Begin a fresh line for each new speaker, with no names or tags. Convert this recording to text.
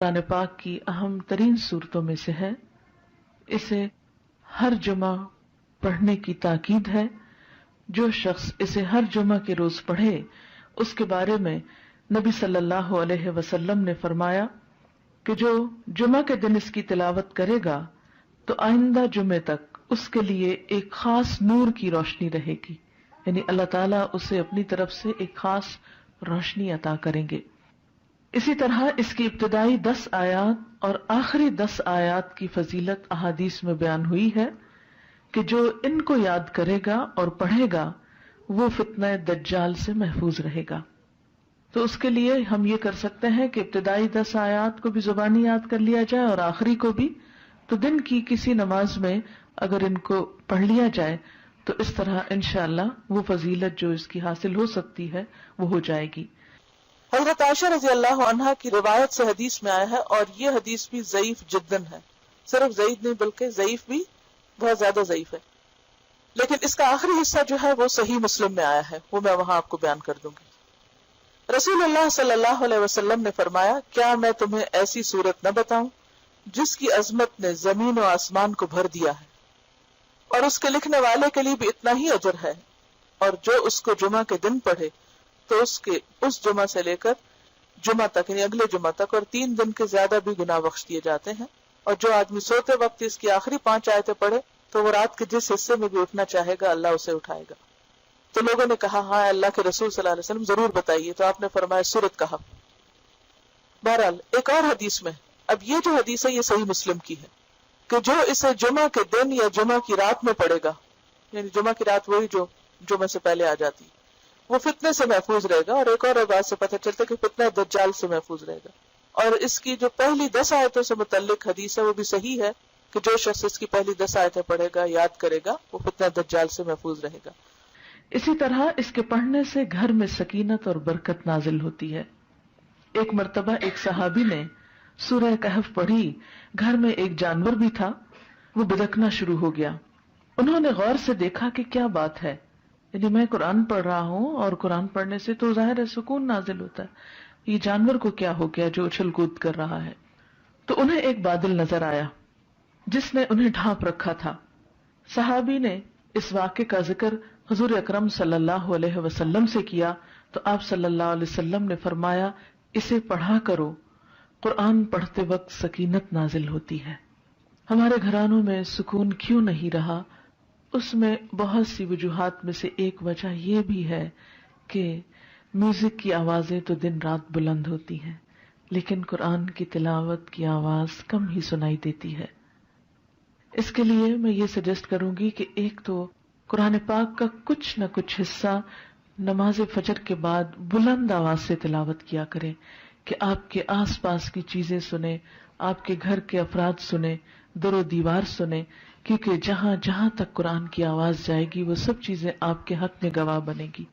قرآن پاک کی اہم ترین صورتوں میں سے ہے. اسے ہر جمعہ پڑھنے کی تاکید ہے. جو شخص اسے ہر جمعہ کے روز پڑھے اس کے بارے میں نبی صلی اللہ علیہ وسلم نے فرمایا کہ جو جمعہ کے دن اس کی تلاوت کرے گا تو آئندہ جمعے تک اس کے لیے ایک خاص نور کی روشنی رہے گی، یعنی اللہ تعالیٰ اسے اپنی طرف سے ایک خاص روشنی عطا کریں گے. اسی طرح اس کی ابتدائی 10 آیات اور آخری 10 آیات کی فضیلت احادیث میں بیان ہوئی ہے کہ جو ان کو یاد کرے گا اور پڑھے گا وہ فتنہ دجال سے محفوظ رہے گا. تو اس کے لیے ہم یہ کر سکتے ہیں کہ ابتدائی 10 آیات کو بھی زبانی یاد کر لیا جائے اور آخری کو بھی. تو دن کی کسی نماز میں اگر ان کو پڑھ لیا جائے تو اس طرح انشاءاللہ وہ فضیلت جو اس کی حاصل ہو سکتی ہے وہ ہو جائے گی.
حضرت عائشہ رضی اللہ عنہا کی روایت سے حدیث میں آیا ہے، اور یہ حدیث بھی ضعیف جداً ہے، صرف ضعیف نہیں بلکہ ضعیف بھی بہت زیادہ ضعیف ہے، لیکن اس کا آخری حصہ جو ہے وہ صحیح مسلم میں آیا ہے، وہ میں وہاں آپ کو بیان کر دوں گی. رسول اللہ صلی اللہ علیہ وسلم نے فرمایا، کیا میں تمہیں ایسی صورت نہ بتاؤں جس کی عظمت نے زمین و آسمان کو بھر دیا ہے، اور اس کے لکھنے والے کے لیے بھی اتنا ہی اجر ہے، اور جو اس کو جمعہ کے دن پڑھے تو اس جمعہ سے لے کر جمعہ تک یعنی اگلے جمعہ تک اور 3 دن کے زیادہ بھی گناہ بخش دیے جاتے ہیں. اور جو آدمی سوتے وقت اس کی آخری 5 آیتیں پڑھے تو وہ رات کے جس حصے میں بھی اٹھنا چاہے گا اللہ اسے اٹھائے گا. تو لوگوں نے کہا ہاں اللہ کے رسول صلی اللہ علیہ وسلم ضرور بتائیے، تو آپ نے فرمایا سورت کہا. بہرحال ایک اور حدیث میں، اب یہ جو حدیث ہے یہ صحیح مسلم کی ہے کہ جو اسے جمعہ کے دن یا جمعہ کی رات میں پڑھے گا، یعنی جمعہ کی رات وہی جو جمعہ سے پہلے آ جاتی، وہ فتنے سے محفوظ رہے گا. اور ایک اور بات سے پتہ چلتا ہے کہ فتنہ دجال سے محفوظ رہے گا. اور اس کی جو پہلی 10 آیتوں سے متعلق حدیث ہے وہ بھی صحیح ہے کہ جو شخص اس کی پہلی 10 آیتیں پڑھے گا، یاد کرے گا، وہ فتنہ دجال سے محفوظ رہے گا.
اسی طرح اس کے پڑھنے سے گھر میں سکینت اور برکت نازل ہوتی ہے. ایک مرتبہ ایک صحابی نے سورہ کہف پڑھی، گھر میں ایک جانور بھی تھا، وہ بدکنا شروع ہو گیا. انہوں نے غور سے دیکھا کہ کیا بات ہے، یعنی میں قرآن پڑھ رہا ہوں اور قرآن پڑھنے سے تو ظاہر ہے سکون نازل ہوتا ہے، یہ جانور کو کیا ہو گیا جو اچھل کود کر رہا ہے. تو انہیں ایک بادل نظر آیا جس نے انہیں ڈھانپ رکھا تھا. صحابی نے اس واقعے کا ذکر حضور اکرم صلی اللہ علیہ وسلم سے کیا تو آپ صلی اللہ علیہ وسلم نے فرمایا، اسے پڑھا کرو، قرآن پڑھتے وقت سکینت نازل ہوتی ہے. ہمارے گھرانوں میں سکون کیوں نہیں رہا؟ اس میں بہت سی وجوہات میں سے ایک وجہ یہ بھی ہے کہ میوزک کی آوازیں تو دن رات بلند ہوتی ہیں لیکن قرآن کی تلاوت کی آواز کم ہی سنائی دیتی ہے. اس کے لیے میں یہ سجیسٹ کروں گی کہ ایک تو قرآن پاک کا کچھ نہ کچھ حصہ نماز فجر کے بعد بلند آواز سے تلاوت کیا کریں کہ آپ کے آس پاس کی چیزیں سنیں، آپ کے گھر کے افراد سنیں، در و دیوار سنیں، کیونکہ جہاں جہاں تک قرآن کی آواز جائے گی وہ سب چیزیں آپ کے حق میں گواہ بنے گی.